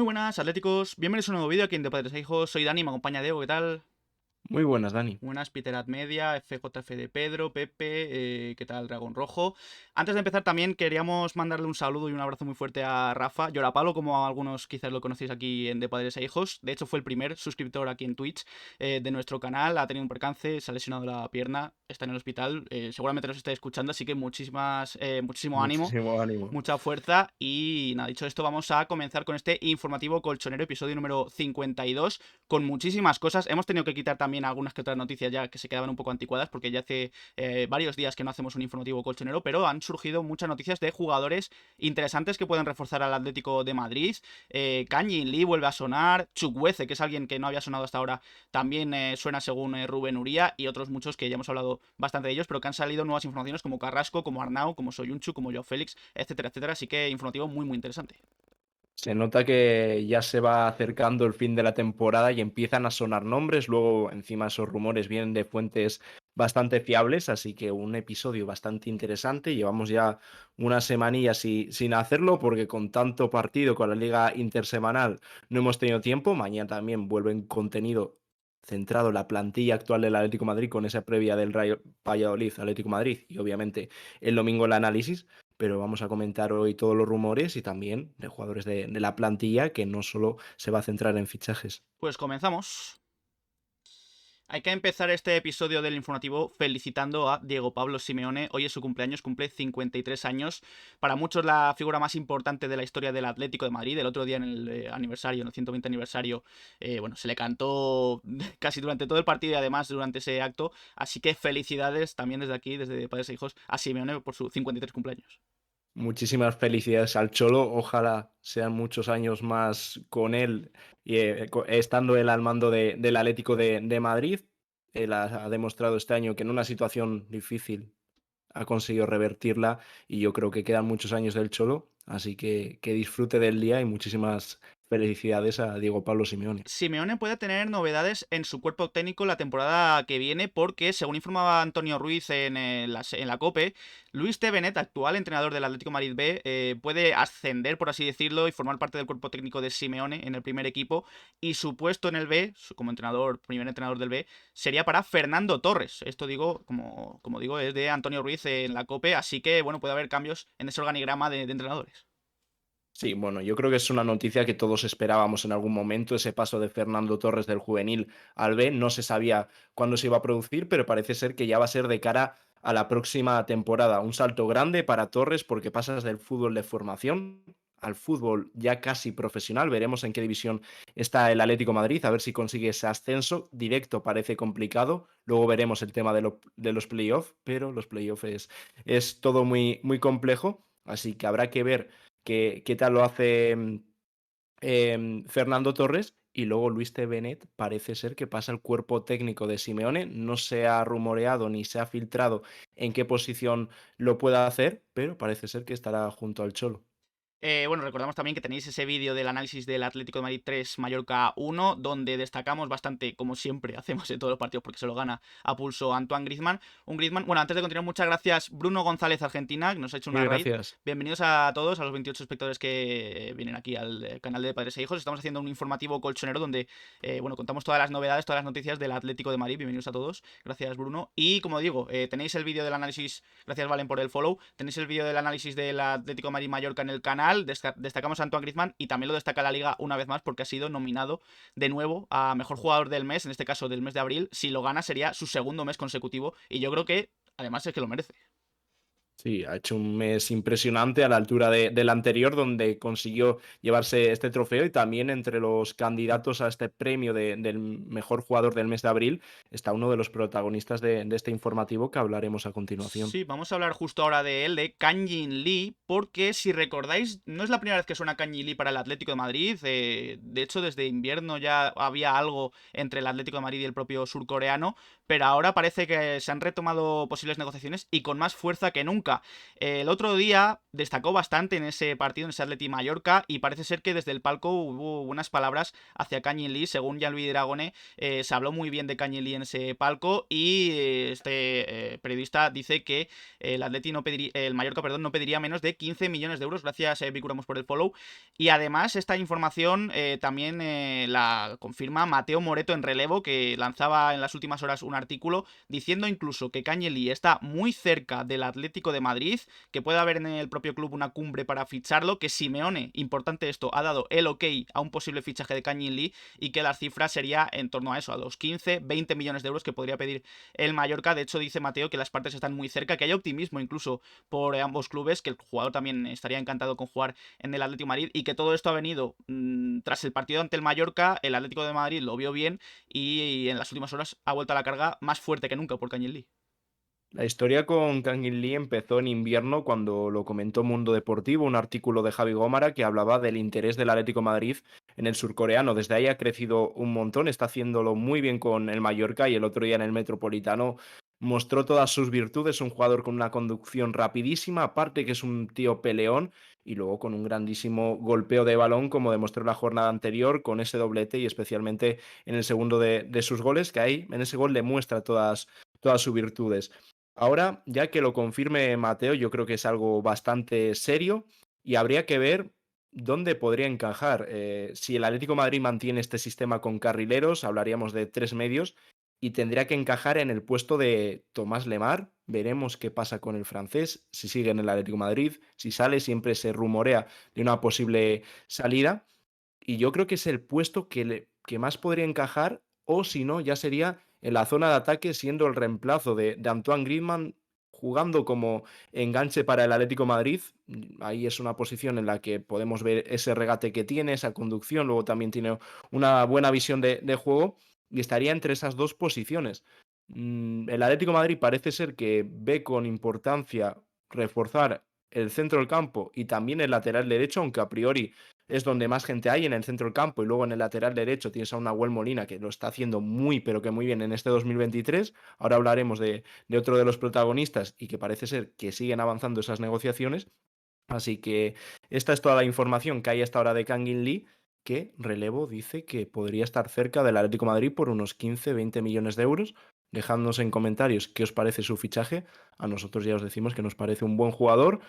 Muy buenas, atléticos. Bienvenidos a un nuevo vídeo aquí en De Padres a Hijos. Soy Dani, me acompaña Diego, ¿qué tal? Muy buenas, Dani. Buenas, Peter Ad Media, FJF de Pedro, Pepe, ¿qué tal, Dragón Rojo? Antes de empezar también queríamos mandarle un saludo y un abrazo muy fuerte a Rafa Llorapalo, como algunos quizás lo conocéis aquí en De Padres a Hijos. De hecho fue el primer suscriptor aquí en Twitch de nuestro canal, ha tenido un percance, se ha lesionado la pierna, está en el hospital, seguramente nos está escuchando, así que muchísimo ánimo. Muchísimo ánimo. Mucha fuerza y nada, dicho esto, vamos a comenzar con este informativo colchonero, episodio número 52, con muchísimas cosas. Hemos tenido que quitar también algunas que otras noticias ya que se quedaban un poco anticuadas, porque ya hace varios días que no hacemos un informativo colchonero, pero han surgido muchas noticias de jugadores interesantes que pueden reforzar al Atlético de Madrid. Kangin Lee vuelve a sonar, Chukwueze, que es alguien que no había sonado hasta ahora, también suena según Rubén Uría, y otros muchos que ya hemos hablado bastante de ellos, pero que han salido nuevas informaciones como Carrasco, como Arnau, como Soyunchu, como Joao Félix, etcétera, etcétera. Así que informativo muy interesante. Se nota que ya se va acercando el fin de la temporada y empiezan a sonar nombres. Luego, encima, esos rumores vienen de fuentes bastante fiables, así que un episodio bastante interesante. Llevamos ya una semanilla sin hacerlo porque con tanto partido con la liga intersemanal no hemos tenido tiempo. Mañana también vuelven contenido centrado en la plantilla actual del Atlético de Madrid con esa previa del Rayo Valladolid Atlético de Madrid y obviamente el domingo el análisis, pero vamos a comentar hoy todos los rumores y también de jugadores de la plantilla que no solo se va a centrar en fichajes. Pues comenzamos. Hay que empezar este episodio del informativo felicitando a Diego Pablo Simeone. Hoy es su cumpleaños, cumple 53 años. Para muchos la figura más importante de la historia del Atlético de Madrid. El otro día en el aniversario, en el 120 aniversario, bueno, se le cantó casi durante todo el partido y además durante ese acto. Así que felicidades también desde aquí, desde Padres e Hijos, a Simeone por su 53 cumpleaños. Muchísimas felicidades al Cholo, ojalá sean muchos años más con él y estando él al mando del Atlético de Madrid. Él ha demostrado este año que en una situación difícil ha conseguido revertirla y yo creo que quedan muchos años del Cholo, así que disfrute del día y muchísimas felicidades a Diego Pablo Simeone. Simeone puede tener novedades en su cuerpo técnico la temporada que viene porque, según informaba Antonio Ruiz en la COPE, Luis T. Benet, actual entrenador del Atlético de Madrid B, puede ascender, por así decirlo, y formar parte del cuerpo técnico de Simeone en el primer equipo, y su puesto en el B, como entrenador, primer entrenador del B, sería para Fernando Torres. Esto digo, como digo, es de Antonio Ruiz en la COPE, así que, bueno, puede haber cambios en ese organigrama de entrenadores. Sí, bueno, yo creo que es una noticia que todos esperábamos en algún momento, ese paso de Fernando Torres del juvenil al B. No se sabía cuándo se iba a producir, pero parece ser que ya va a ser de cara a la próxima temporada. Un salto grande para Torres porque pasas del fútbol de formación al fútbol ya casi profesional. Veremos en qué división está el Atlético de Madrid, a ver si consigue ese ascenso. Directo parece complicado. Luego veremos el tema de los playoffs, pero los playoffs es todo muy complejo. Así que habrá que ver qué tal lo hace Fernando Torres. Y luego Luis T. Benet parece ser que pasa al cuerpo técnico de Simeone. No se ha rumoreado ni se ha filtrado en qué posición lo pueda hacer, pero parece ser que estará junto al Cholo. Bueno, recordamos también que tenéis ese vídeo del análisis del Atlético de Madrid 3 Mallorca 1, donde destacamos bastante, como siempre hacemos en todos los partidos, porque se lo gana a pulso Antoine Griezmann. Un Griezmann, bueno, antes de continuar, muchas gracias Bruno González Argentina, que nos ha hecho una Mil raid. gracias. Bienvenidos a todos, a los 28 espectadores que vienen aquí al canal de Padres e Hijos. Estamos haciendo un informativo colchonero donde, bueno, contamos todas las novedades, todas las noticias del Atlético de Madrid. Bienvenidos a todos. Gracias, Bruno. Y como digo, tenéis el vídeo del análisis, gracias Valen por el follow, tenéis el vídeo del análisis del Atlético de Madrid Mallorca en el canal. Destacamos a Antoine Griezmann y también lo destaca la Liga una vez más porque ha sido nominado de nuevo a Mejor Jugador del Mes, en este caso del mes de abril. Si lo gana sería su segundo mes consecutivo y yo creo que además es que lo merece. Sí, ha hecho un mes impresionante a la altura del anterior, donde consiguió llevarse este trofeo y también entre los candidatos a este premio del mejor jugador del mes de abril está uno de los protagonistas de este informativo que hablaremos a continuación. Sí, vamos a hablar justo ahora de él, de Kangin Lee, porque si recordáis, no es la primera vez que suena Kangin Lee para el Atlético de Madrid. De hecho, desde invierno ya había algo entre el Atlético de Madrid y el propio surcoreano, pero ahora parece que se han retomado posibles negociaciones y con más fuerza que nunca. El otro día destacó bastante en ese partido, en ese Atleti Mallorca, y parece ser que desde el palco hubo unas palabras hacia Kangin Lee. Según Jean-Louis Dragone, se habló muy bien de Kangin Lee en ese palco y este periodista dice que el Mallorca, perdón, no pediría menos de 15 millones de euros. Gracias, Vic Ramos, por el follow. Y además, esta información también la confirma Mateo Moreto en Relevo, que lanzaba en las últimas horas un artículo diciendo incluso que Cañelí está muy cerca del Atlético de Madrid, que puede haber en el propio club una cumbre para ficharlo, que Simeone, importante esto, ha dado el ok a un posible fichaje de Cañelí y que la cifra sería en torno a eso, a los 15, 20 millones de euros que podría pedir el Mallorca. De hecho, dice Mateo que las partes están muy cerca, que hay optimismo incluso por ambos clubes, que el jugador también estaría encantado con jugar en el Atlético de Madrid y que todo esto ha venido tras el partido ante el Mallorca. El Atlético de Madrid lo vio bien y en las últimas horas ha vuelto a la carga más fuerte que nunca por Cañelí. La historia con Kangin Lee empezó en invierno cuando lo comentó Mundo Deportivo, un artículo de Javi Gómara que hablaba del interés del Atlético de Madrid en el surcoreano. Desde ahí ha crecido un montón, está haciéndolo muy bien con el Mallorca y el otro día en el Metropolitano mostró todas sus virtudes, un jugador con una conducción rapidísima, aparte que es un tío peleón y luego con un grandísimo golpeo de balón como demostró la jornada anterior con ese doblete y especialmente en el segundo de sus goles, que ahí en ese gol le muestra todas sus virtudes. Ahora, ya que lo confirme Mateo, yo creo que es algo bastante serio y habría que ver dónde podría encajar. Si el Atlético de Madrid mantiene este sistema con carrileros, hablaríamos de tres medios y tendría que encajar en el puesto de Tomás Lemar. Veremos qué pasa con el francés, si sigue en el Atlético de Madrid, si sale, siempre se rumorea de una posible salida. Y yo creo que es el puesto que más podría encajar, o si no, ya sería en la zona de ataque, siendo el reemplazo de Antoine Griezmann, jugando como enganche para el Atlético de Madrid. Ahí es una posición en la que podemos ver ese regate que tiene, esa conducción, luego también tiene una buena visión de juego y estaría entre esas dos posiciones. El Atlético de Madrid parece ser que ve con importancia reforzar el centro del campo y también el lateral derecho, aunque a priori es donde más gente hay en el centro del campo y luego en el lateral derecho tienes a una Nahuel Molina que lo está haciendo muy pero que muy bien en este 2023. Ahora hablaremos de otro de los protagonistas y que parece ser que siguen avanzando esas negociaciones. Así que esta es toda la información que hay hasta ahora de Kangin Lee, que Relevo dice que podría estar cerca del Atlético de Madrid por unos 15-20 millones de euros. Dejadnos en comentarios qué os parece su fichaje. A nosotros ya os decimos que nos parece un buen jugador.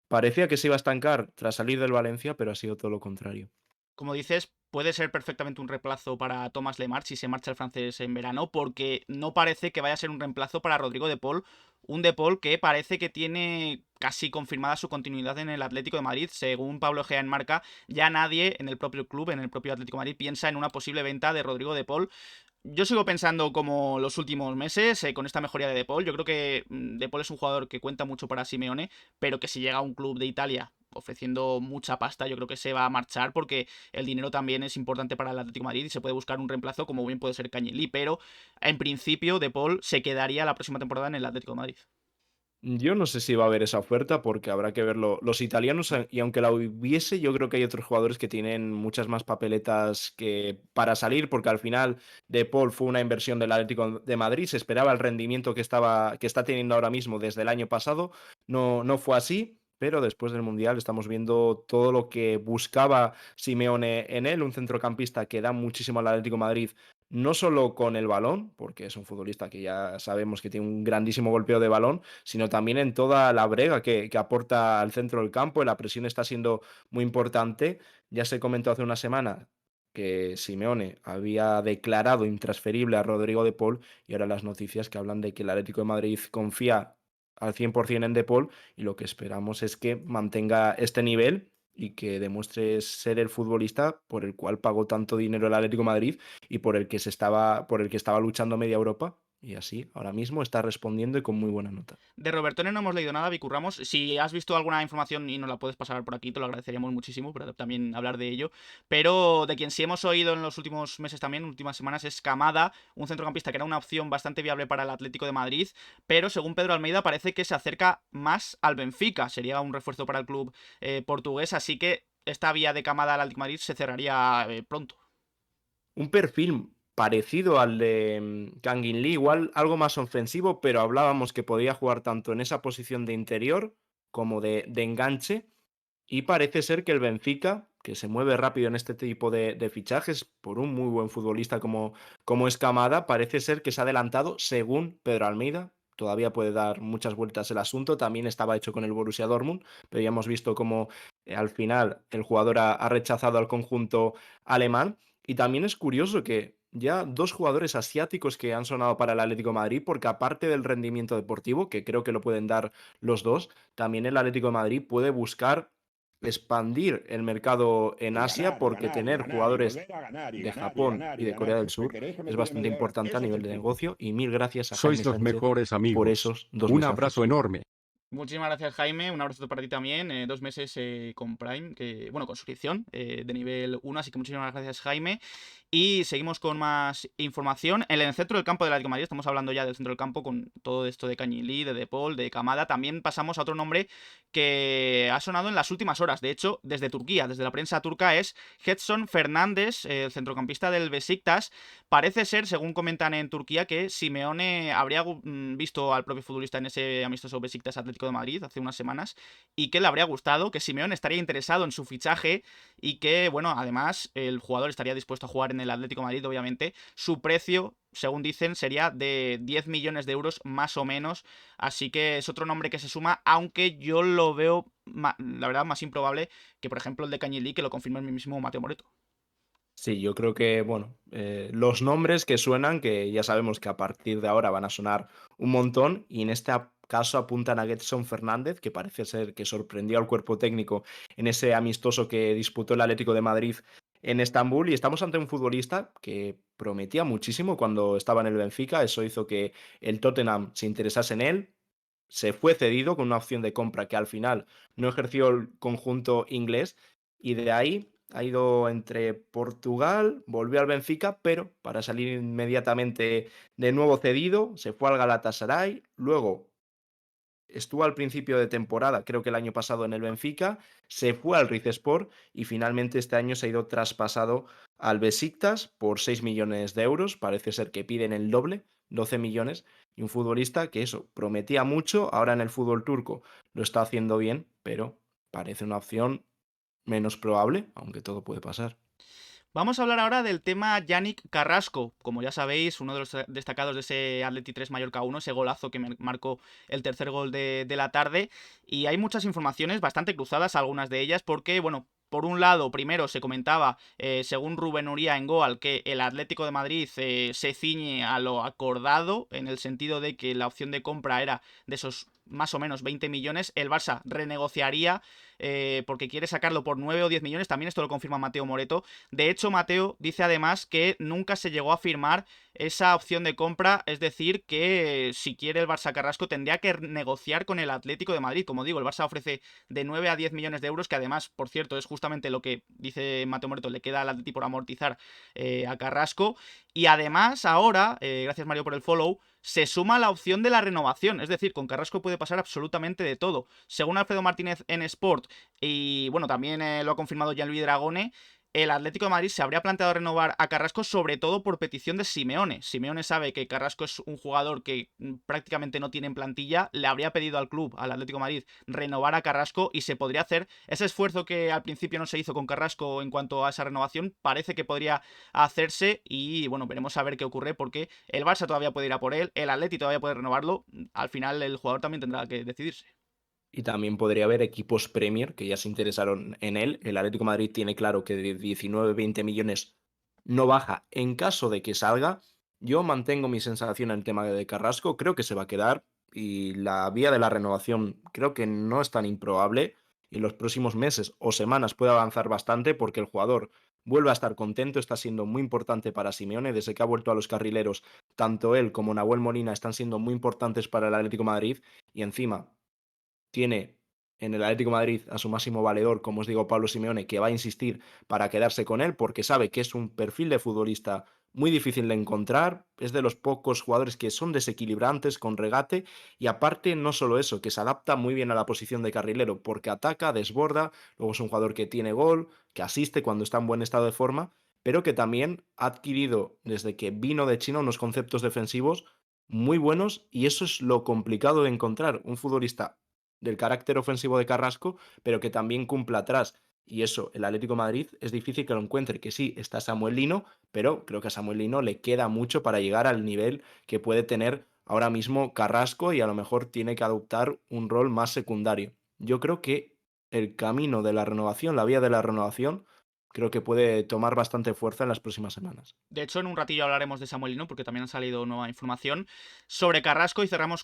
Parecía que se iba a estancar tras salir del Valencia, pero ha sido todo lo contrario. Como dices, puede ser perfectamente un reemplazo para Thomas Lemar si se marcha el francés en verano, porque no parece que vaya a ser un reemplazo para Rodrigo de Paul, un de Paul que parece que tiene casi confirmada su continuidad en el Atlético de Madrid. Según Pablo Gea en Marca, ya nadie en el propio club, en el propio Atlético de Madrid, piensa en una posible venta de Rodrigo de Paul. Yo sigo pensando como los últimos meses, con esta mejoría de Paul. Yo creo que De Paul es un jugador que cuenta mucho para Simeone, pero que si llega a un club de Italia ofreciendo mucha pasta, yo creo que se va a marchar porque el dinero también es importante para el Atlético de Madrid y se puede buscar un reemplazo como bien puede ser Cañelí, pero en principio De Paul se quedaría la próxima temporada en el Atlético de Madrid. Yo no sé si va a haber esa oferta porque habrá que verlo. Los italianos, y aunque la hubiese, yo creo que hay otros jugadores que tienen muchas más papeletas que para salir, porque al final De Paul fue una inversión del Atlético de Madrid, se esperaba el rendimiento que está teniendo ahora mismo desde el año pasado, no fue así. Pero después del Mundial estamos viendo todo lo que buscaba Simeone en él, un centrocampista que da muchísimo al Atlético de Madrid, no solo con el balón, porque es un futbolista que ya sabemos que tiene un grandísimo golpeo de balón, sino también en toda la brega que aporta al centro del campo. La presión está siendo muy importante. Ya se comentó hace una semana que Simeone había declarado intransferible a Rodrigo de Paul y ahora las noticias que hablan de que el Atlético de Madrid confía al 100% en De Paul y lo que esperamos es que mantenga este nivel y que demuestre ser el futbolista por el cual pagó tanto dinero el Atlético de Madrid y por el que estaba luchando media Europa. Y así, ahora mismo está respondiendo y con muy buena nota. De Robertone no hemos leído nada, Vicurramos. Si has visto alguna información y nos la puedes pasar por aquí, te lo agradeceríamos muchísimo, para también hablar de ello. Pero de quien sí hemos oído en los últimos meses también, últimas semanas, es Camada, un centrocampista que era una opción bastante viable para el Atlético de Madrid, pero según Pedro Almeida parece que se acerca más al Benfica. Sería un refuerzo para el club portugués, así que esta vía de Camada al Atlético de Madrid se cerraría pronto. Un perfil parecido al de Kangin Lee, igual algo más ofensivo, pero hablábamos que podía jugar tanto en esa posición de interior como de enganche. Y parece ser que el Benfica, que se mueve rápido en este tipo de fichajes por un muy buen futbolista como es Camada, parece ser que se ha adelantado, según Pedro Almeida, todavía puede dar muchas vueltas el asunto. También estaba hecho con el Borussia Dortmund, pero ya hemos visto cómo al final el jugador ha rechazado al conjunto alemán. Y también es curioso que ya dos jugadores asiáticos que han sonado para el Atlético de Madrid, porque aparte del rendimiento deportivo, que creo que lo pueden dar los dos, también el Atlético de Madrid puede buscar expandir el mercado en Y Asia, ganar, y porque ganar, y tener ganar, y jugadores volver a ganar, y de ganar, y Japón ganar, y y de ganar. Corea del ¿Me Sur queréis que me es tire bastante media hora? importante a Ese es nivel el de punto. negocio, y mil gracias a Sois Jaime los Sánchez mejores por amigos. esos 2 Un abrazo mesazos. enorme. Muchísimas gracias, Jaime. Un abrazo para ti también. 2 meses con Prime, bueno, con suscripción de nivel 1. Así que muchísimas gracias, Jaime. Y seguimos con más información. En el centro del campo del Atlético de Madrid, estamos hablando ya del centro del campo con todo esto de Cañilí, de Paul, de Kamada. También pasamos a otro nombre que ha sonado en las últimas horas. De hecho, desde Turquía, desde la prensa turca, es Gedson Fernández, el centrocampista del Besiktas. Parece ser, según comentan en Turquía, que Simeone habría visto al propio futbolista en ese amistoso Besiktas Atlético de Madrid hace unas semanas y que le habría gustado, que Simeone estaría interesado en su fichaje y que, bueno, además el jugador estaría dispuesto a jugar en el Atlético de Madrid, obviamente. Su precio, según dicen, sería de 10 millones de euros más o menos, así que es otro nombre que se suma, aunque yo lo veo, la verdad, más improbable que, por ejemplo, el de Cañelí, que lo confirma el mismo Mateo Moreto. Sí, yo creo que, bueno, los nombres que suenan, que ya sabemos que a partir de ahora van a sonar un montón, y en este caso apuntan a Gedson Fernández, que parece ser que sorprendió al cuerpo técnico en ese amistoso que disputó el Atlético de Madrid en Estambul, y estamos ante un futbolista que prometía muchísimo cuando estaba en el Benfica. Eso hizo que el Tottenham se interesase en él. Se fue cedido con una opción de compra que al final no ejerció el conjunto inglés, y de ahí ha ido entre Portugal, volvió al Benfica, pero para salir inmediatamente de nuevo cedido, se fue al Galatasaray, luego estuvo al principio de temporada, creo que el año pasado en el Benfica, se fue al Rizespor y finalmente este año se ha ido traspasado al Besiktas por 6 millones de euros. Parece ser que piden el doble, 12 millones, y un futbolista que eso, prometía mucho, ahora en el fútbol turco lo está haciendo bien, pero parece una opción menos probable, aunque todo puede pasar. Vamos a hablar ahora del tema Yannick Carrasco. Como ya sabéis, uno de los destacados de ese Atleti 3 Mallorca 1, ese golazo que marcó el tercer gol de la tarde. Y hay muchas informaciones bastante cruzadas, algunas de ellas, porque, bueno, por un lado, primero se comentaba, según Rubén Uría en Goal, que el Atlético de Madrid se ciñe a lo acordado, en el sentido de que la opción de compra era de esos más o menos 20 millones. El Barça renegociaría porque quiere sacarlo por 9 o 10 millones. También esto lo confirma Mateo Moreto. De hecho, Mateo dice además que nunca se llegó a firmar esa opción de compra, es decir, que si quiere el Barça Carrasco tendría que negociar con el Atlético de Madrid. Como digo, el Barça ofrece de 9 a 10 millones de euros, que además, por cierto, es justamente lo que dice Mateo Moreto, le queda al Atlético por amortizar a Carrasco. Y además, ahora, gracias Mario por el follow, se suma la opción de la renovación, es decir, con Carrasco puede pasar absolutamente de todo. Según Alfredo Martínez en Sport, y bueno, también lo ha confirmado Gianluigi Dragone, el Atlético de Madrid se habría planteado renovar a Carrasco sobre todo por petición de Simeone. Simeone sabe que Carrasco es un jugador que prácticamente no tiene en plantilla, le habría pedido al club, al Atlético de Madrid, renovar a Carrasco y se podría hacer ese esfuerzo que al principio no se hizo con Carrasco en cuanto a esa renovación, parece que podría hacerse y bueno, veremos a ver qué ocurre porque el Barça todavía puede ir a por él, el Atlético todavía puede renovarlo, al final el jugador también tendrá que decidirse. Y también podría haber equipos Premier que ya se interesaron en él. El Atlético de Madrid tiene claro que de 19-20 millones no baja en caso de que salga. Yo mantengo mi sensación en el tema de Carrasco. Creo que se va a quedar y la vía de la renovación creo que no es tan improbable. Y en los próximos meses o semanas puede avanzar bastante porque el jugador vuelve a estar contento. Está siendo muy importante para Simeone desde que ha vuelto a los carrileros. Tanto él como Nahuel Molina están siendo muy importantes para el Atlético de Madrid, y encima tiene en el Atlético de Madrid a su máximo valedor, como os digo, Pablo Simeone, que va a insistir para quedarse con él, porque sabe que es un perfil de futbolista muy difícil de encontrar, es de los pocos jugadores que son desequilibrantes, con regate, y aparte no solo eso, que se adapta muy bien a la posición de carrilero, porque ataca, desborda, luego es un jugador que tiene gol, que asiste cuando está en buen estado de forma, pero que también ha adquirido desde que vino de China unos conceptos defensivos muy buenos, y eso es lo complicado de encontrar, un futbolista del carácter ofensivo de Carrasco, pero que también cumpla atrás. Y eso, el Atlético de Madrid es difícil que lo encuentre, que sí, está Samuel Lino, pero creo que a Samuel Lino le queda mucho para llegar al nivel que puede tener ahora mismo Carrasco y a lo mejor tiene que adoptar un rol más secundario. Yo creo que el camino de la renovación, la vía de la renovación, creo que puede tomar bastante fuerza en las próximas semanas. De hecho, en un ratillo hablaremos de Samuel Lino, porque también ha salido nueva información sobre Carrasco y cerramos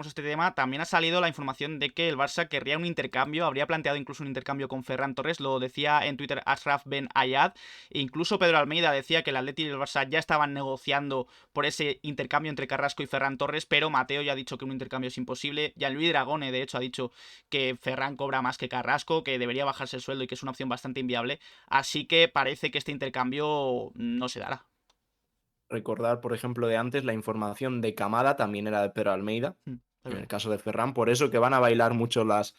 este tema. También ha salido la información de que el Barça querría un intercambio, habría planteado incluso un intercambio con Ferran Torres, lo decía en Twitter Ashraf Ben Ayad, e incluso Pedro Almeida decía que el Atleti y el Barça ya estaban negociando por ese intercambio entre Carrasco y Ferran Torres, pero Mateo ya ha dicho que un intercambio es imposible. Gianluigi Dragone, de hecho, ha dicho que Ferran cobra más que Carrasco, que debería bajarse el sueldo y que es una opción bastante inviable. Así que parece que este intercambio no se dará. Recordar, por ejemplo, de antes, la información de Camada también era de Pedro Almeida, Es en el verdad. caso de Ferran, por eso que van a bailar mucho las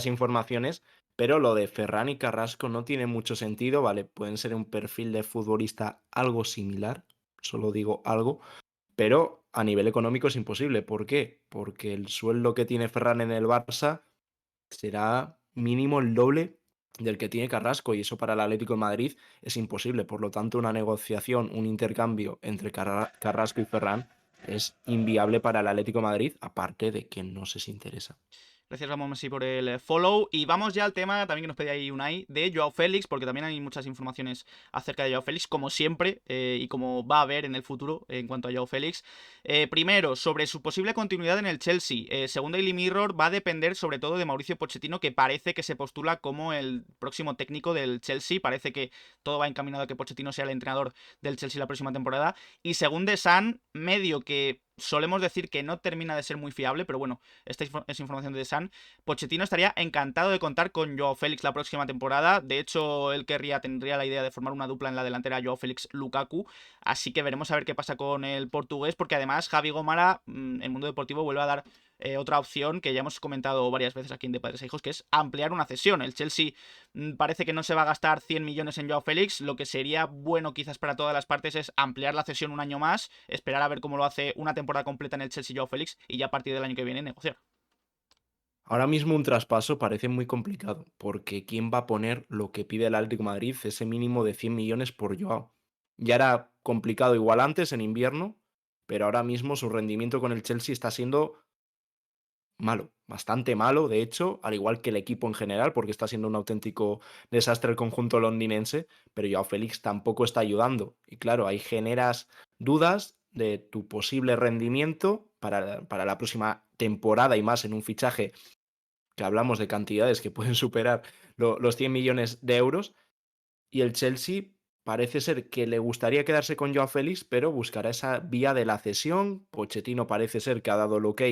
informaciones, pero lo de Ferran y Carrasco no tiene mucho sentido, ¿vale? Pueden ser un perfil de futbolista algo similar, solo digo algo, pero a nivel económico es imposible. ¿Por qué? Porque el sueldo que tiene Ferran en el Barça será mínimo el doble del que tiene Carrasco y eso para el Atlético de Madrid es imposible. Por lo tanto, una negociación, un intercambio entre Carrasco y Ferran es inviable para el Atlético de Madrid, aparte de que no se interesa. Gracias, Ramón Messi, por el follow. Y vamos ya al tema también que nos pedía ahí Unai de Joao Félix, porque también hay muchas informaciones acerca de Joao Félix, como siempre, y como va a haber en el futuro en cuanto a Joao Félix. Primero, sobre su posible continuidad en el Chelsea. Según Daily Mirror, va a depender sobre todo de Mauricio Pochettino, que parece que se postula como el próximo técnico del Chelsea. Parece que todo va encaminado a que Pochettino sea el entrenador del Chelsea la próxima temporada. Y según The Sun, medio que solemos decir que no termina de ser muy fiable, pero bueno, esta es información de The Sun. Pochettino estaría encantado de contar con Joao Félix la próxima temporada. De hecho, él tendría la idea de formar una dupla en la delantera Joao Félix-Lukaku. Así que veremos a ver qué pasa con el portugués, porque además Javi Gómara, en Mundo Deportivo, vuelve a dar otra opción que ya hemos comentado varias veces aquí en De Padres a Hijos, que es ampliar una cesión. El Chelsea parece que no se va a gastar 100 millones en Joao Félix. Lo que sería bueno quizás para todas las partes es ampliar la cesión un año más, esperar a ver cómo lo hace una temporada completa en el Chelsea Joao Félix y ya a partir del año que viene negociar. Ahora mismo un traspaso parece muy complicado, porque ¿quién va a poner lo que pide el Atlético de Madrid, ese mínimo de 100 millones por Joao? Ya era complicado igual antes, en invierno, pero ahora mismo su rendimiento con el Chelsea está siendo malo, bastante malo, de hecho, al igual que el equipo en general, porque está siendo un auténtico desastre el conjunto londinense, pero Joao Félix tampoco está ayudando. Y claro, ahí generas dudas de tu posible rendimiento para la próxima temporada y más en un fichaje que hablamos de cantidades que pueden superar los 100 millones de euros. Y el Chelsea parece ser que le gustaría quedarse con Joao Félix, pero buscará esa vía de la cesión. Pochettino parece ser que ha dado el ok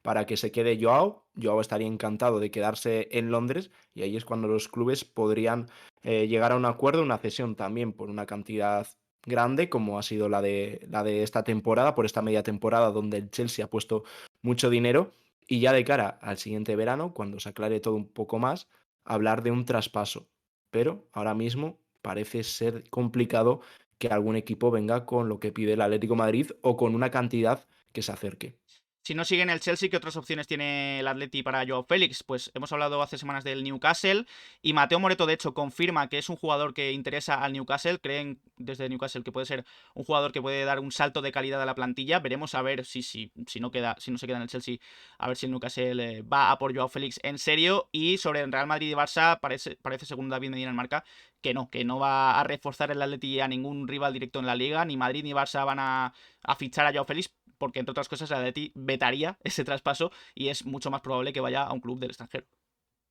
para que se quede Joao. Joao estaría encantado de quedarse en Londres y ahí es cuando los clubes podrían llegar a un acuerdo, una cesión también por una cantidad grande, como ha sido la de esta temporada, por esta media temporada donde el Chelsea ha puesto mucho dinero. Y ya de cara al siguiente verano, cuando se aclare todo un poco más, hablar de un traspaso. Pero ahora mismo parece ser complicado que algún equipo venga con lo que pide el Atlético de Madrid o con una cantidad que se acerque. Si no sigue en el Chelsea, ¿qué otras opciones tiene el Atleti para Joao Félix? Pues hemos hablado hace semanas del Newcastle y Mateo Moreto, de hecho, confirma que es un jugador que interesa al Newcastle. Creen desde Newcastle que puede ser un jugador que puede dar un salto de calidad a la plantilla. Veremos a ver si no se queda en el Chelsea, a ver si el Newcastle va a por Joao Félix en serio. Y sobre el Real Madrid y Barça, parece según David Medina en Marca, que no va a reforzar el Atleti a ningún rival directo en la liga. Ni Madrid ni Barça van a fichar a Joao Félix, porque entre otras cosas el Atleti vetaría ese traspaso y es mucho más probable que vaya a un club del extranjero.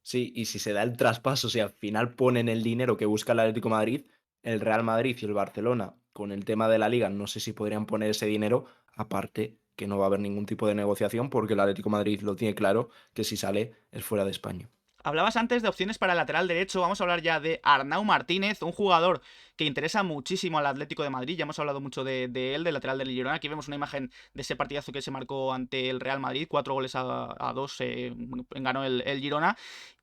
Sí, y si se da el traspaso, si al final ponen el dinero que busca el Atlético de Madrid, el Real Madrid y el Barcelona, con el tema de la liga, no sé si podrían poner ese dinero, aparte que no va a haber ningún tipo de negociación porque el Atlético de Madrid lo tiene claro que si sale es fuera de España. Hablabas antes de opciones para el lateral derecho, vamos a hablar ya de Arnau Martínez, un jugador que interesa muchísimo al Atlético de Madrid, ya hemos hablado mucho de él, del lateral del Girona. Aquí vemos una imagen de ese partidazo que se marcó ante el Real Madrid, 4 goles a 2 ganó el Girona.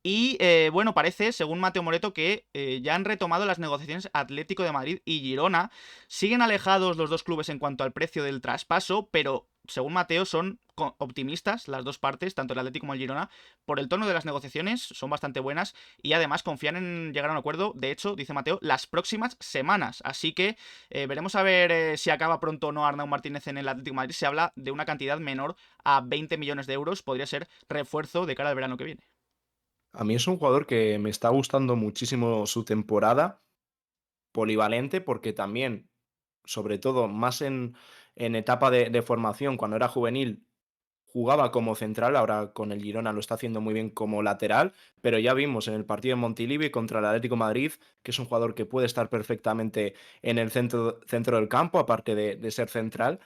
Y bueno, parece, según Mateo Moreto, que ya han retomado las negociaciones Atlético de Madrid y Girona. Siguen alejados los dos clubes en cuanto al precio del traspaso, pero según Mateo son optimistas las dos partes, tanto el Atlético como el Girona, por el tono de las negociaciones, son bastante buenas y además confían en llegar a un acuerdo, de hecho, dice Mateo, las próximas semanas. Así que veremos a ver si acaba pronto o no Arnau Martínez en el Atlético de Madrid. Se habla de una cantidad menor a 20 millones de euros, podría ser refuerzo de cara al verano que viene. A mí es un jugador que me está gustando muchísimo su temporada, polivalente, porque también, sobre todo, más en etapa de formación, cuando era juvenil, jugaba como central, ahora con el Girona lo está haciendo muy bien como lateral, pero ya vimos en el partido en Montilivi contra el Atlético de Madrid que es un jugador que puede estar perfectamente en el centro del campo, aparte de ser central,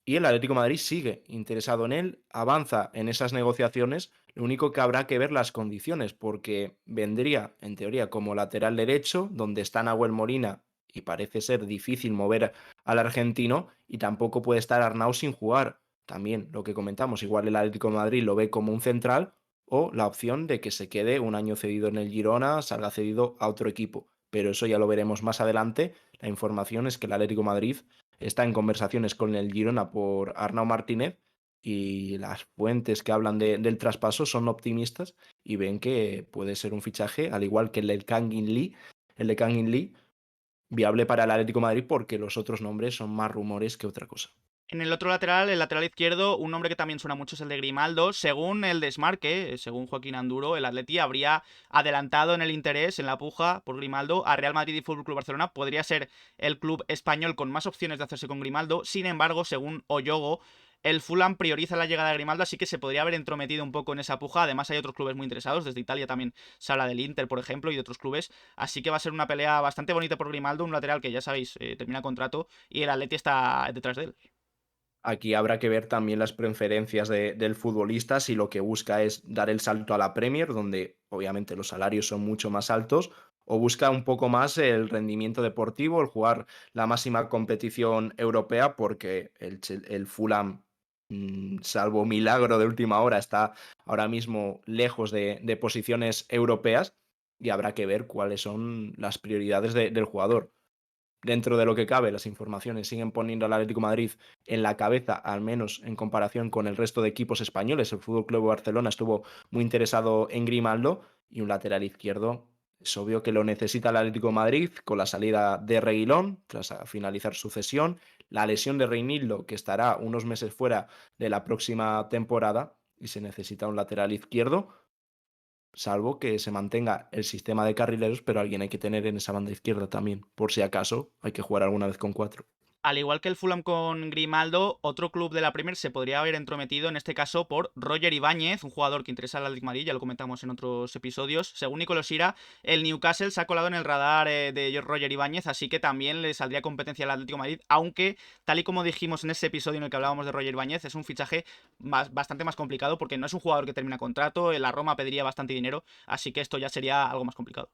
y el Atlético de Madrid sigue interesado en él, avanza en esas negociaciones, lo único que habrá que ver las condiciones, porque vendría, en teoría, como lateral derecho, donde está Nahuel Molina, y parece ser difícil mover al argentino, y tampoco puede estar Arnau sin jugar. También lo que comentamos, igual el Atlético de Madrid lo ve como un central, o la opción de que se quede un año cedido en el Girona, salga cedido a otro equipo. Pero eso ya lo veremos más adelante. La información es que el Atlético de Madrid está en conversaciones con el Girona por Arnau Martínez y las fuentes que hablan del traspaso son optimistas y ven que puede ser un fichaje, al igual que el de Kangin Lee, viable para el Atlético de Madrid porque los otros nombres son más rumores que otra cosa. En el otro lateral, el lateral izquierdo, un nombre que también suena mucho es el de Grimaldo. Según el desmarque, según Joaquín Anduro, el Atleti habría adelantado en el interés, en la puja por Grimaldo, a Real Madrid y Fútbol Club Barcelona. Podría ser el club español con más opciones de hacerse con Grimaldo. Sin embargo, según Oyogo, el Fulham prioriza la llegada de Grimaldo, así que se podría haber entrometido un poco en esa puja. Además, hay otros clubes muy interesados. Desde Italia también se habla del Inter, por ejemplo, y de otros clubes. Así que va a ser una pelea bastante bonita por Grimaldo, un lateral que ya sabéis, termina contrato y el Atleti está detrás de él. Aquí habrá que ver también las preferencias del futbolista, si lo que busca es dar el salto a la Premier, donde obviamente los salarios son mucho más altos, o busca un poco más el rendimiento deportivo, el jugar la máxima competición europea, porque el Fulham, salvo milagro de última hora, está ahora mismo lejos de posiciones europeas y habrá que ver cuáles son las prioridades del jugador. Dentro de lo que cabe, las informaciones siguen poniendo al Atlético de Madrid en la cabeza, al menos en comparación con el resto de equipos españoles. El Fútbol Club Barcelona estuvo muy interesado en Grimaldo y un lateral izquierdo. Es obvio que lo necesita el Atlético de Madrid con la salida de Reguilón tras finalizar su cesión, la lesión de Reinildo, que estará unos meses fuera de la próxima temporada, y se necesita un lateral izquierdo, salvo que se mantenga el sistema de carrileros, pero alguien hay que tener en esa banda izquierda también, por si acaso hay que jugar alguna vez con cuatro. Al igual que el Fulham con Grimaldo, otro club de la Premier se podría haber entrometido, en este caso por Roger Ibáñez, un jugador que interesa al Atlético de Madrid, ya lo comentamos en otros episodios. Según Nicolás Ira, el Newcastle se ha colado en el radar de Roger Ibáñez, así que también le saldría competencia al Atlético de Madrid, aunque, tal y como dijimos en ese episodio en el que hablábamos de Roger Ibáñez, es un fichaje bastante más complicado porque no es un jugador que termina contrato, la Roma pediría bastante dinero, así que esto ya sería algo más complicado.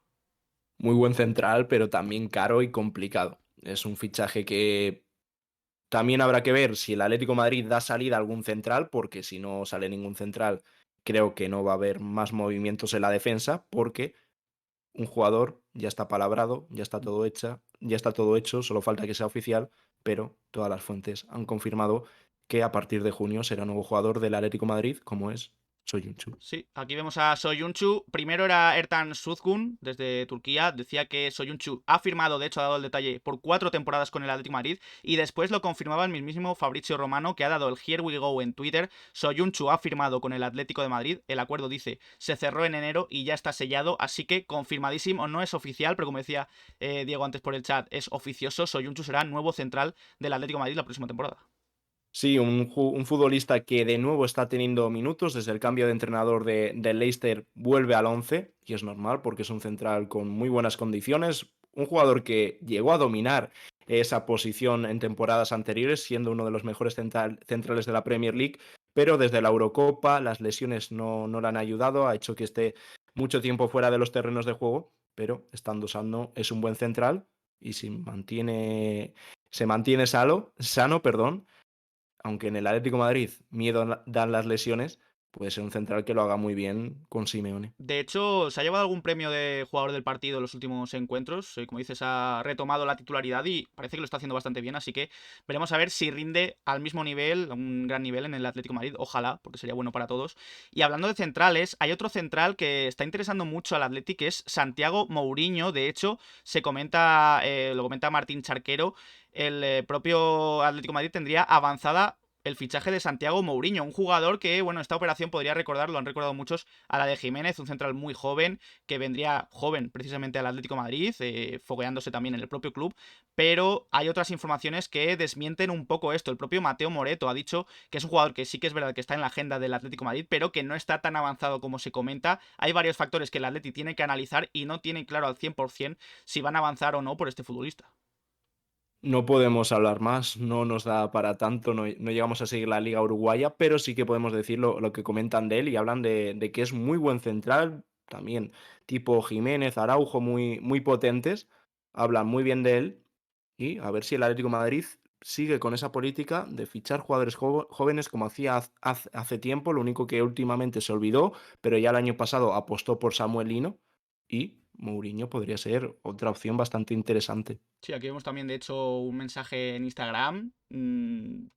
Muy buen central, pero también caro y complicado. Es un fichaje que también habrá que ver si el Atlético de Madrid da salida a algún central, porque si no sale ningún central, creo que no va a haber más movimientos en la defensa, porque un jugador ya está palabrado, ya está todo hecho, solo falta que sea oficial, pero todas las fuentes han confirmado que a partir de junio será nuevo jugador del Atlético de Madrid, como es Soyuncu. Sí, aquí vemos a Soyuncu. Primero era Ertan Suzgun, desde Turquía. Decía que Soyuncu ha firmado, de hecho ha dado el detalle, por 4 temporadas con el Atlético de Madrid. Y después lo confirmaba el mismísimo Fabrizio Romano, que ha dado el Here We Go en Twitter. Soyuncu ha firmado con el Atlético de Madrid. El acuerdo, dice, se cerró en enero y ya está sellado. Así que confirmadísimo, no es oficial, pero como decía Diego antes por el chat, es oficioso. Soyuncu será nuevo central del Atlético de Madrid la próxima temporada. Sí, un futbolista que de nuevo está teniendo minutos desde el cambio de entrenador del Leicester, vuelve al 11 y es normal porque es un central con muy buenas condiciones, un jugador que llegó a dominar esa posición en temporadas anteriores, siendo uno de los mejores centrales de la Premier League, pero desde la Eurocopa las lesiones no le han ayudado, ha hecho que esté mucho tiempo fuera de los terrenos de juego, pero estando sano es un buen central y si se mantiene sano, perdón, aunque en el Atlético de Madrid miedo dan las lesiones, puede ser un central que lo haga muy bien con Simeone. De hecho, se ha llevado algún premio de jugador del partido en los últimos encuentros. Como dices, ha retomado la titularidad y parece que lo está haciendo bastante bien. Así que veremos a ver si rinde al mismo nivel, a un gran nivel en el Atlético de Madrid. Ojalá, porque sería bueno para todos. Y hablando de centrales, hay otro central que está interesando mucho al Atlético, que es Santiago Mourinho. De hecho, se comenta, lo comenta Martín Charquero, el propio Atlético de Madrid tendría avanzada el fichaje de Santiago Mourinho, un jugador que, bueno, esta operación podría recordar, lo han recordado muchos, a la de Jiménez, un central muy joven, que vendría joven precisamente al Atlético de Madrid, fogueándose también en el propio club, pero hay otras informaciones que desmienten un poco esto. El propio Mateo Moreto ha dicho que es un jugador que sí que es verdad que está en la agenda del Atlético de Madrid, pero que no está tan avanzado como se comenta. Hay varios factores que el Atlético tiene que analizar y no tiene claro al 100% si van a avanzar o no por este futbolista. No podemos hablar más, no nos da para tanto, no llegamos a seguir la liga uruguaya, pero sí que podemos decir lo que comentan de él y hablan de que es muy buen central, también tipo Jiménez, Araujo, muy potentes, hablan muy bien de él y a ver si el Atlético de Madrid sigue con esa política de fichar jugadores jóvenes como hacía hace tiempo, lo único que últimamente se olvidó, pero ya el año pasado apostó por Samuel Lino y Mourinho podría ser otra opción bastante interesante. Sí, aquí vemos también, de hecho, un mensaje en Instagram.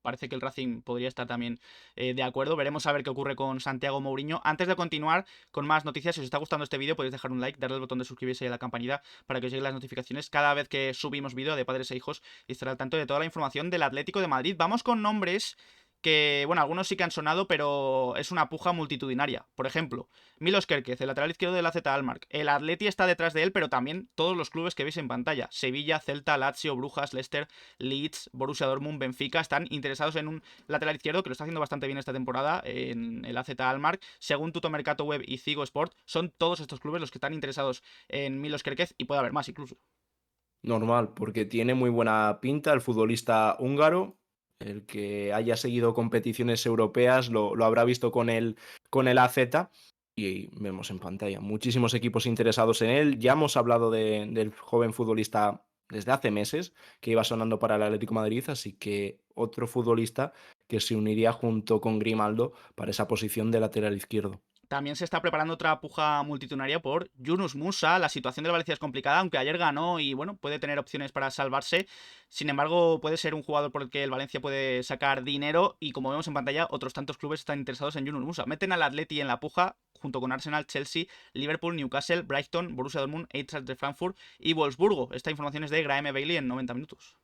Parece que el Racing podría estar también de acuerdo. Veremos a ver qué ocurre con Santiago Mourinho. Antes de continuar con más noticias, si os está gustando este vídeo, podéis dejar un like, darle al botón de suscribirse y a la campanita para que os lleguen las notificaciones cada vez que subimos vídeo de padres e hijos y estar al tanto de toda la información del Atlético de Madrid. Vamos con nombres que, bueno, algunos sí que han sonado, pero es una puja multitudinaria. Por ejemplo, Milos Kerkez, el lateral izquierdo del AZ Alkmaar. El Atleti está detrás de él, pero también todos los clubes que veis en pantalla. Sevilla, Celta, Lazio, Brujas, Leicester, Leeds, Borussia Dortmund, Benfica están interesados en un lateral izquierdo que lo está haciendo bastante bien esta temporada en el AZ Alkmaar. Según Tutto Mercato Web y Zigo Sport, son todos estos clubes los que están interesados en Milos Kerkez y puede haber más incluso. Normal, porque tiene muy buena pinta el futbolista húngaro. El que haya seguido competiciones europeas lo habrá visto con el AZ y vemos en pantalla muchísimos equipos interesados en él. Ya hemos hablado del joven futbolista desde hace meses que iba sonando para el Atlético de Madrid, así que otro futbolista que se uniría junto con Grimaldo para esa posición de lateral izquierdo. También se está preparando otra puja multitudinaria por Yunus Musa. La situación del Valencia es complicada, aunque ayer ganó y bueno, puede tener opciones para salvarse. Sin embargo, puede ser un jugador por el que el Valencia puede sacar dinero y como vemos en pantalla, otros tantos clubes están interesados en Yunus Musa. Meten al Atleti en la puja junto con Arsenal, Chelsea, Liverpool, Newcastle, Brighton, Borussia Dortmund, Eintracht de Frankfurt y Wolfsburgo. Esta información es de Graeme Bailey en 90 minutos.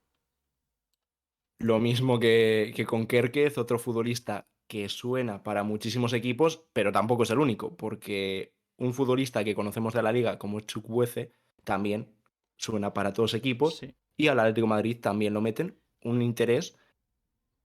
Lo mismo que con Kerkez, otro futbolista que suena para muchísimos equipos, pero tampoco es el único, porque un futbolista que conocemos de la liga como es Chukwueze también suena para todos equipos Sí. y al Atlético de Madrid también lo meten un interés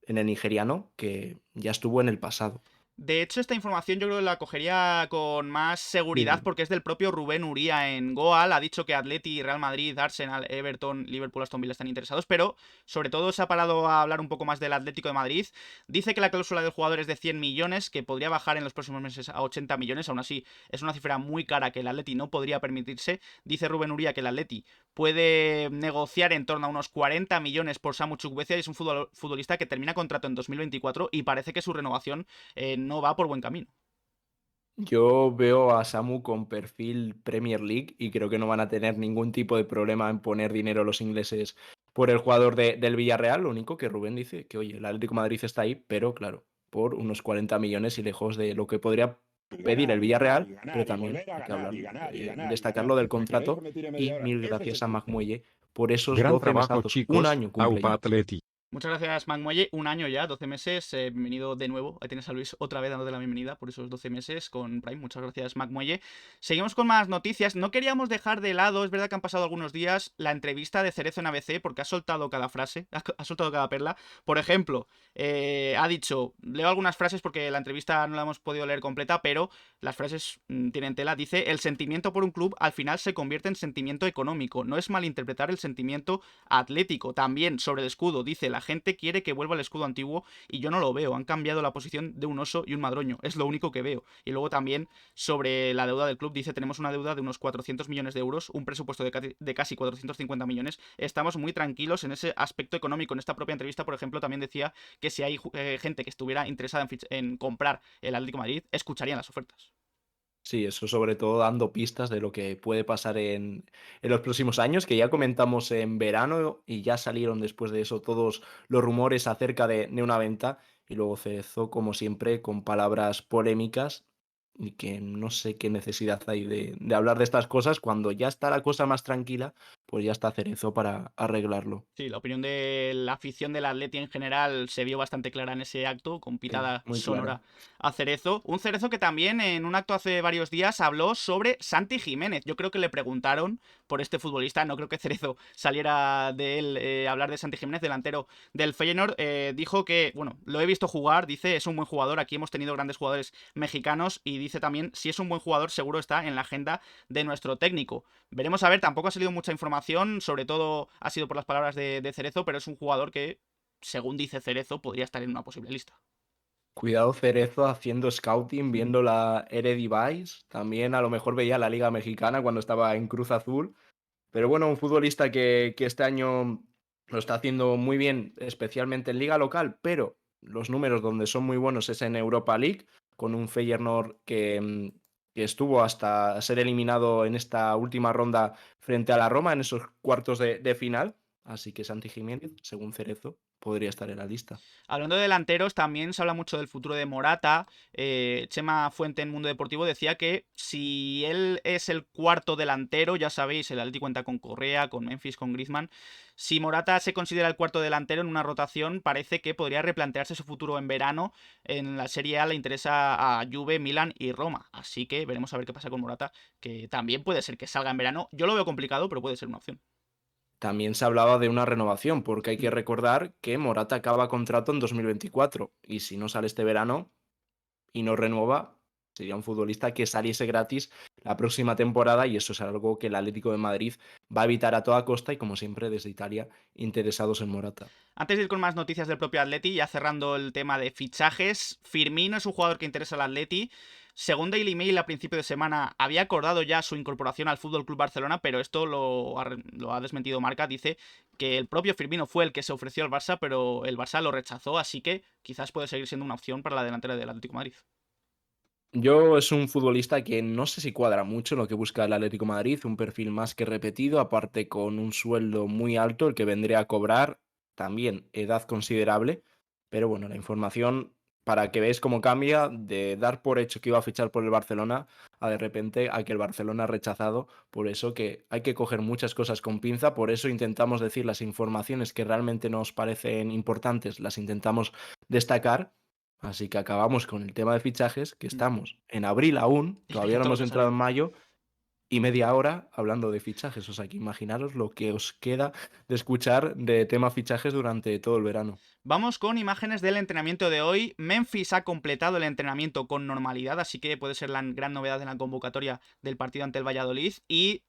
en el nigeriano que ya estuvo en el pasado. De hecho, esta información yo creo que la cogería con más seguridad Dime. porque es del propio Rubén Uría en Goal. Ha dicho que Atleti, Real Madrid, Arsenal, Everton, Liverpool, Aston Villa están interesados, pero sobre todo se ha parado a hablar un poco más del Atlético de Madrid. Dice que la cláusula del jugador es de 100 millones, que podría bajar en los próximos meses a 80 millones. Aún así, es una cifra muy cara que el Atleti no podría permitirse. Dice Rubén Uría que el Atleti puede negociar en torno a unos 40 millones por Samu Chukwueze. Es un futbolista que termina contrato en 2024 y parece que su renovación no va por buen camino. Yo veo a Samu con perfil Premier League y creo que no van a tener ningún tipo de problema en poner dinero los ingleses por el jugador del Villarreal. Lo único que Rubén dice que, oye, el Atlético de Madrid está ahí, pero claro, por unos 40 millones y lejos de lo que podría pedir el Villarreal, pero también hay que hablar, destacar lo del contrato y mil gracias a Magmuelle por esos Gran 12 trabajo, mesazos. Un chicos. año cumple Aupa ya. Atleti. Muchas gracias, Muelle. Un año ya, 12 meses. Bienvenido de nuevo. Ahí tienes a Luis otra vez dándote la bienvenida por esos 12 meses con Prime. Muchas gracias, Muelle. Seguimos con más noticias. No queríamos dejar de lado, es verdad que han pasado algunos días, la entrevista de Cerezo en ABC porque ha soltado cada frase, ha soltado cada perla. Por ejemplo, ha dicho, leo algunas frases porque la entrevista no la hemos podido leer completa, pero las frases tienen tela. Dice, el sentimiento por un club al final se convierte en sentimiento económico. No es malinterpretar el sentimiento atlético. También sobre el escudo, dice, la gente quiere que vuelva el escudo antiguo y yo no lo veo. Han cambiado la posición de un oso y un madroño. Es lo único que veo. Y luego también sobre la deuda del club, dice, tenemos una deuda de unos 400 millones de euros, un presupuesto de casi 450 millones. Estamos muy tranquilos en ese aspecto económico. En esta propia entrevista, por ejemplo, también decía que si hay gente que estuviera interesada en comprar el Atlético de Madrid, escucharían las ofertas. Sí, eso sobre todo dando pistas de lo que puede pasar en los próximos años, que ya comentamos en verano y ya salieron después de eso todos los rumores acerca de una venta y luego Cerezo, como siempre, con palabras polémicas y que no sé qué necesidad hay de hablar de estas cosas cuando ya está la cosa más tranquila, pues ya está Cerezo para arreglarlo. Sí, la opinión de la afición del Atleti en general se vio bastante clara en ese acto, con Sí, pitada muy sonora clara. a Cerezo. Un Cerezo que también en un acto hace varios días habló sobre Santi Jiménez. Yo creo que le preguntaron por este futbolista, no creo que Cerezo saliera de él hablar de Santi Jiménez, delantero del Feyenoord. Dijo que, bueno, lo he visto jugar, dice, es un buen jugador, aquí hemos tenido grandes jugadores mexicanos y dice también, si es un buen jugador seguro está en la agenda de nuestro técnico. Veremos a ver, tampoco ha salido mucha información, sobre todo ha sido por las palabras de Cerezo, pero es un jugador que, según dice Cerezo, podría estar en una posible lista. Cuidado Cerezo haciendo scouting, Mm. viendo la Eredivisie. También a lo mejor veía la Liga Mexicana cuando estaba en Cruz Azul. Pero bueno, un futbolista que este año lo está haciendo muy bien, especialmente en liga local, pero los números donde son muy buenos es en Europa League, con un Feyenoord que estuvo hasta ser eliminado en esta última ronda frente a la Roma en esos cuartos de final. Así que Santi Jiménez, según Cerezo, podría estar en la lista. Hablando de delanteros, también se habla mucho del futuro de Morata. Chema Fuente en Mundo Deportivo decía que si él es el cuarto delantero, ya sabéis, el Atleti cuenta con Correa, con Memphis, con Griezmann. Si Morata se considera el cuarto delantero en una rotación, parece que podría replantearse su futuro en verano. En la Serie A le interesa a Juve, Milan y Roma. Así que veremos a ver qué pasa con Morata, que también puede ser que salga en verano. Yo lo veo complicado, pero puede ser una opción. También se hablaba de una renovación, porque hay que Mm. recordar que Morata acaba contrato en 2024 y si no sale este verano y no renueva, sería un futbolista que saliese gratis la próxima temporada y eso es algo que el Atlético de Madrid va a evitar a toda costa y como siempre desde Italia interesados en Morata. Antes de ir con más noticias del propio Atleti, ya cerrando el tema de fichajes, Firmino es un jugador que interesa al Atleti. Según Daily Mail, a principio de semana había acordado ya su incorporación al Fútbol Club Barcelona, pero esto lo ha desmentido Marca. Dice que el propio Firmino fue el que se ofreció al Barça, pero el Barça lo rechazó, así que quizás puede seguir siendo una opción para la delantera del Atlético de Madrid. Yo es un futbolista que no sé si cuadra mucho en lo que busca el Atlético de Madrid, un perfil más que repetido, aparte con un sueldo muy alto, el que vendría a cobrar, también edad considerable, pero bueno, la información para que veáis cómo cambia de dar por hecho que iba a fichar por el Barcelona a de repente a que el Barcelona ha rechazado, por eso que hay que coger muchas cosas con pinza, por eso intentamos decir las informaciones que realmente nos parecen importantes, las intentamos destacar. Así que acabamos con el tema de fichajes, que Mm. estamos en abril aún, Y todavía mira no todo lo hemos que ha entrado en salido. mayo, y media hora hablando de fichajes. O sea que imaginaros lo que os queda de escuchar de tema fichajes durante todo el verano. Vamos con imágenes del entrenamiento de hoy. Memphis ha completado el entrenamiento con normalidad, así que puede ser la gran novedad en la convocatoria del partido ante el Valladolid. Y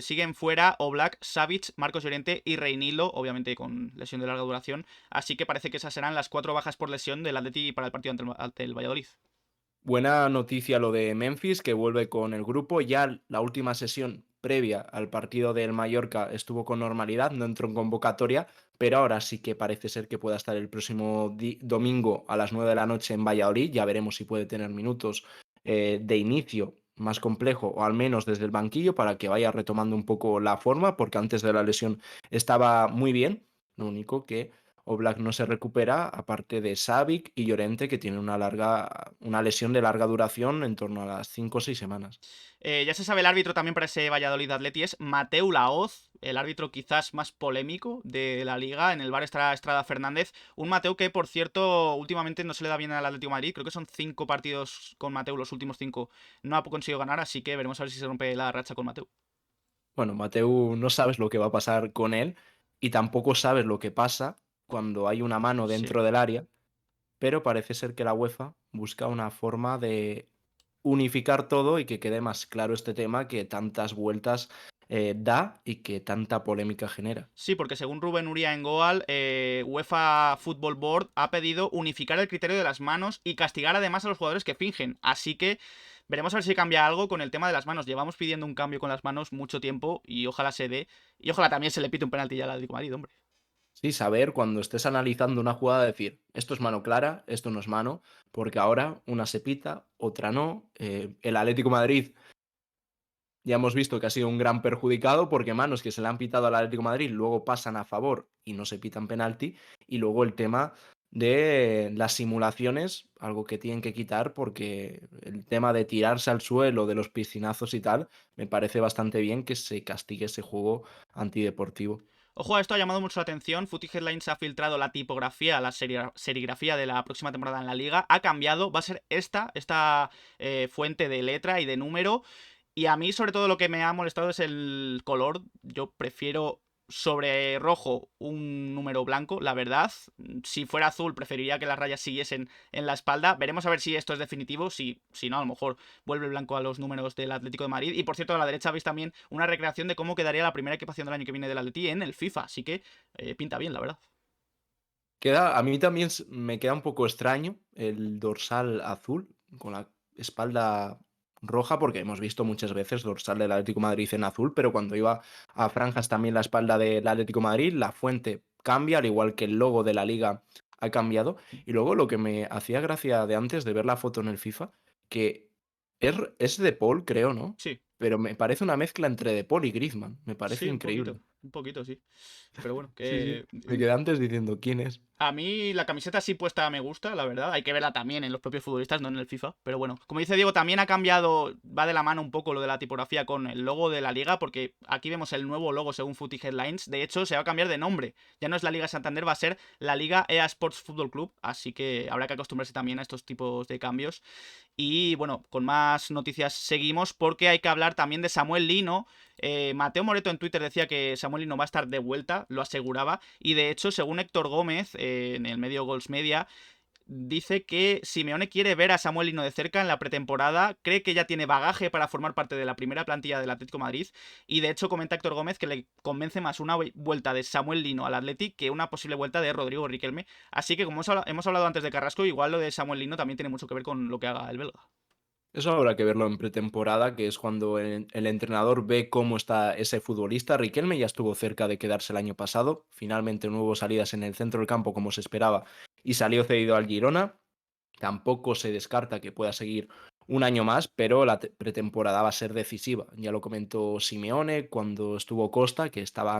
siguen fuera Oblak, Savic, Marcos Llorente y Reinildo, obviamente con lesión de larga duración. Así que parece que esas serán las 4 bajas por lesión del Atleti para el partido ante el Valladolid. Buena noticia lo de Memphis, que vuelve con el grupo. Ya la última sesión previa al partido del Mallorca estuvo con normalidad, no entró en convocatoria, pero ahora sí que parece ser que pueda estar el próximo domingo a las 9 de la noche en Valladolid. Ya veremos si puede tener minutos de inicio más complejo o al menos desde el banquillo para que vaya retomando un poco la forma, porque antes de la lesión estaba muy bien. Lo único que Oblak no se recupera, aparte de Savic y Llorente, que tienen una lesión de larga duración en torno a las 5 o 6 semanas. Ya se sabe el árbitro también para ese Valladolid Atleti es Mateu Laoz, el árbitro quizás más polémico de la liga. En el bar estará Estrada Fernández. Un Mateu que, por cierto, últimamente no se le da bien al Atlético de Madrid. Creo que son 5 partidos con Mateu, los últimos 5 no ha conseguido ganar, así que veremos a ver si se rompe la racha con Mateu. Bueno, Mateu no sabes lo que va a pasar con él y tampoco sabes lo que pasa cuando hay una mano Sí. dentro del área, pero parece ser que la UEFA busca una forma de unificar todo y que quede más claro este tema que tantas vueltas da y que tanta polémica genera. Sí, porque según Rubén Uría en Goal, UEFA Football Board ha pedido unificar el criterio de las manos y castigar además a los jugadores que fingen. Así que veremos a ver si cambia algo con el tema de las manos. Llevamos pidiendo un cambio con las manos mucho tiempo y ojalá se dé. Y ojalá también se le pite un penalti ya al Atlético de Madrid, hombre. Sí, saber cuando estés analizando una jugada decir, esto es mano clara, esto no es mano, porque ahora una se pita, otra no. El Atlético de Madrid ya hemos visto que ha sido un gran perjudicado porque manos que se le han pitado al Atlético de Madrid luego pasan a favor y no se pitan penalti. Y luego el tema de las simulaciones, algo que tienen que quitar porque el tema de tirarse al suelo, de los piscinazos y tal, me parece bastante bien que se castigue ese juego antideportivo. Ojo, a esto ha llamado mucho la atención. Footy Headlines ha filtrado la tipografía, la serigrafía de la próxima temporada en la liga. Ha cambiado, va a ser esta fuente de letra y de número. Y a mí, sobre todo, lo que me ha molestado es el color. Yo prefiero sobre rojo un número blanco, la verdad. Si fuera azul, preferiría que las rayas siguiesen en la espalda. Veremos a ver si esto es definitivo. Si no, a lo mejor vuelve el blanco a los números del Atlético de Madrid. Y por cierto, a la derecha veis también una recreación de cómo quedaría la primera equipación del año que viene del Atleti en el FIFA. Así que pinta bien, la verdad. A mí también me queda un poco extraño el dorsal azul con la espalda roja, porque hemos visto muchas veces dorsal del Atlético de Madrid en azul, pero cuando iba a franjas también la espalda del Atlético de Madrid, la fuente cambia, al igual que el logo de la liga ha cambiado. Y luego lo que me hacía gracia de antes de ver la foto en el FIFA, que es de Paul, creo, ¿no? Sí, Pero me parece una mezcla entre de Paul y Griezmann, me parece sí, increíble. un poquito, sí. Pero bueno, Sí, sí. que Me quedé antes diciendo quién es. a mí la camiseta así puesta me gusta, la verdad. Hay que verla también en los propios futbolistas, no en el FIFA. Pero bueno, como dice Diego, también ha cambiado, va de la mano un poco lo de la tipografía con el logo de la liga, porque aquí vemos el nuevo logo según Footy Headlines. De hecho, se va a cambiar de nombre. Ya no es la Liga Santander, va a ser la Liga EA Sports Football Club. Así que habrá que acostumbrarse también a estos tipos de cambios. Y bueno, con más noticias seguimos porque hay que hablar también de Samuel Lino. Mateo Moreto en Twitter decía que Samuel Lino va a estar de vuelta, lo aseguraba. Y de hecho, según Héctor Gómez, en el medio Gols Media, dice que Simeone quiere ver a Samuel Lino de cerca en la pretemporada, cree que ya tiene bagaje para formar parte de la primera plantilla del Atlético de Madrid y de hecho comenta Héctor Gómez que le convence más una vuelta de Samuel Lino al Atleti que una posible vuelta de Rodrigo Riquelme. Así que como hemos hablado antes de Carrasco, igual lo de Samuel Lino también tiene mucho que ver con lo que haga el belga. Eso habrá que verlo en pretemporada, que es cuando el entrenador ve cómo está ese futbolista. Riquelme ya estuvo cerca de quedarse el año pasado. Finalmente no hubo salidas en el centro del campo como se esperaba y salió cedido al Girona. Tampoco se descarta que pueda seguir un año más, pero la pretemporada va a ser decisiva. Ya lo comentó Simeone cuando estuvo Costa, que estaba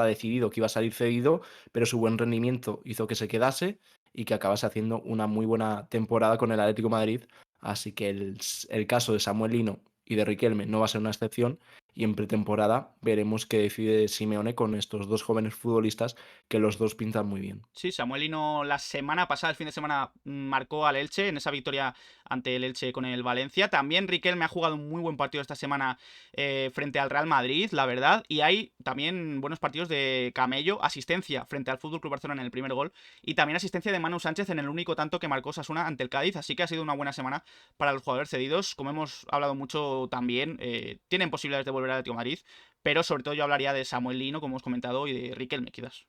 decidido que iba a salir cedido, pero su buen rendimiento hizo que se quedase y que acabase haciendo una muy buena temporada con el Atlético de Madrid. Así que el caso de Samuel Lino y de Riquelme no va a ser una excepción. Y en pretemporada veremos qué decide Simeone con estos dos jóvenes futbolistas que los dos pintan muy bien. Sí, Samuel Lino la semana pasada, el fin de semana, marcó al Elche en esa victoria ante el Elche con el Valencia. También Riquelme ha jugado un muy buen partido esta semana frente al Real Madrid, la verdad. Y hay también buenos partidos de Camello, asistencia frente al Fútbol Club Barcelona en el primer gol. Y también asistencia de Manu Sánchez en el único tanto que marcó Osasuna ante el Cádiz. Así que ha sido una buena semana para los jugadores cedidos. Como hemos hablado mucho también, tienen posibilidades de volver al Atlético de Madrid. Pero sobre todo yo hablaría de Samuel Lino, como hemos comentado, y de Riquelme, quizás.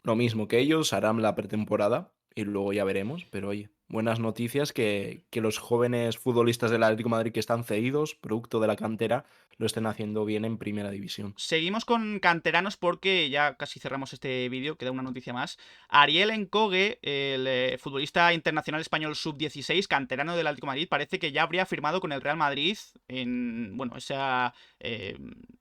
Lo mismo que ellos, harán la pretemporada y luego ya veremos. Pero oye, buenas noticias que los jóvenes futbolistas del Atlético de Madrid que están cedidos, producto de la cantera, lo estén haciendo bien en primera división. Seguimos con canteranos porque ya casi cerramos este vídeo, queda una noticia más. Ariel Encogue, el futbolista internacional español sub-16, canterano del Atlético de Madrid, parece que ya habría firmado con el Real Madrid en, bueno,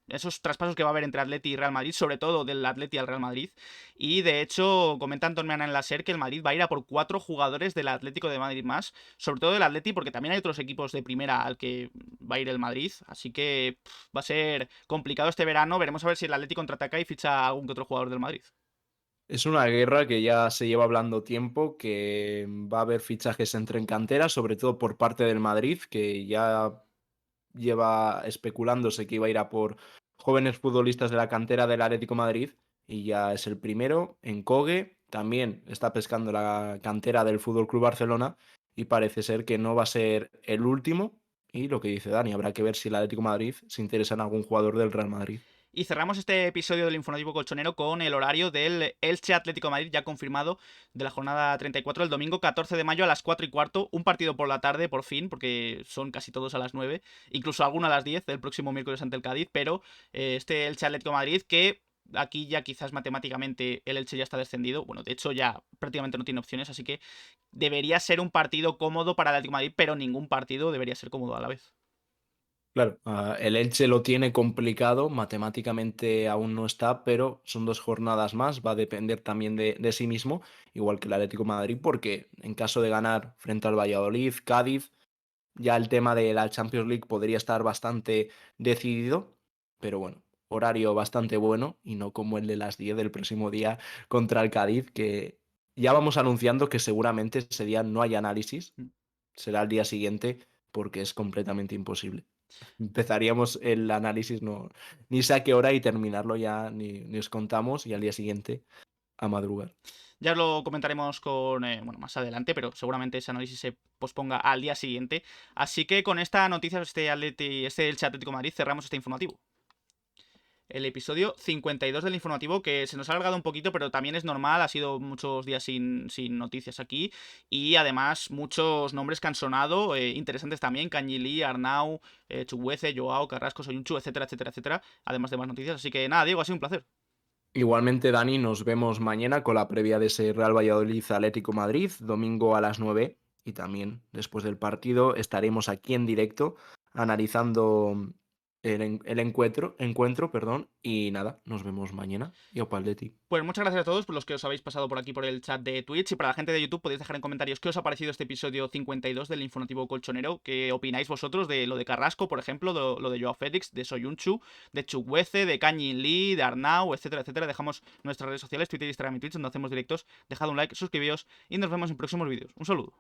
esos traspasos que va a haber entre Atleti y Real Madrid, sobre todo del Atleti al Real Madrid. Y de hecho, comenta Anton Meana en la SER que el Madrid va a ir a por 4 jugadores del Atlético de Madrid más, sobre todo del Atleti, porque también hay otros equipos de primera al que va a ir el Madrid, así que va a ser complicado este verano. Veremos a ver si el Atlético contraataca y ficha a algún que otro jugador del Madrid. Es una guerra que ya se lleva hablando tiempo, que va a haber fichajes entre en cantera, sobre todo por parte del Madrid, que ya lleva especulándose que iba a ir a por jóvenes futbolistas de la cantera del Atlético de Madrid y ya es el primero. En Cogue también está pescando la cantera del Fútbol Club Barcelona y parece ser que no va a ser el último Y lo que dice Dani, habrá que ver si el Atlético de Madrid se interesa en algún jugador del Real Madrid. Y cerramos este episodio del Informativo Colchonero con el horario del Elche Atlético de Madrid, ya confirmado, de la jornada 34, el domingo 14 de mayo a las 4:15. Un partido por la tarde, por fin, porque son casi todos a las 9, incluso alguno a las 10, el próximo miércoles ante el Cádiz. Pero este Elche Atlético de Madrid, que aquí ya quizás matemáticamente el Elche ya está descendido. Bueno, de hecho ya prácticamente no tiene opciones, así que debería ser un partido cómodo para el Atlético de Madrid, pero ningún partido debería ser cómodo a la vez. Claro, el Elche lo tiene complicado, matemáticamente aún no está, pero son 2 jornadas más, va a depender también de sí mismo, igual que el Atlético de Madrid, porque en caso de ganar frente al Valladolid, Cádiz, ya el tema de la Champions League podría estar bastante decidido, pero bueno, horario bastante bueno y no como el de las 10 del próximo día contra el Cádiz, que ya vamos anunciando que seguramente ese día no hay análisis, será el día siguiente porque es completamente imposible. Empezaríamos el análisis, no, ni sé a qué hora y terminarlo ya ni os contamos y al día siguiente a madrugar. Ya lo comentaremos con bueno, más adelante, pero seguramente ese análisis se posponga al día siguiente. Así que con esta noticia, este Elche Atlético de Madrid, cerramos este informativo. El episodio 52 del informativo, que se nos ha alargado un poquito, pero también es normal, ha sido muchos días sin noticias aquí, y además muchos nombres que han sonado, interesantes también, Cañilí, Arnau, Chuguece, Joao, Carrasco, Soyunchu, etcétera, etcétera, etcétera, además de más noticias. Así que nada, Diego, ha sido un placer. Igualmente, Dani, nos vemos mañana con la previa de ese Real Valladolid Atlético Madrid, domingo a las 9. Y también después del partido estaremos aquí en directo analizando el encuentro, perdón. Y nada, nos vemos mañana. Y Opa Atleti. Pues muchas gracias a todos por los que os habéis pasado por aquí por el chat de Twitch, y para la gente de YouTube podéis dejar en comentarios qué os ha parecido este episodio 52 del Informativo Colchonero, qué opináis vosotros de lo de Carrasco, por ejemplo, lo de Joao Félix, de Soyunchu, de Chukwueze, de Kangin Lee, de Arnau, etcétera, etcétera. Dejamos nuestras redes sociales, Twitter, Instagram y Twitch, donde hacemos directos. Dejad un like, suscribíos y nos vemos en próximos vídeos. Un saludo.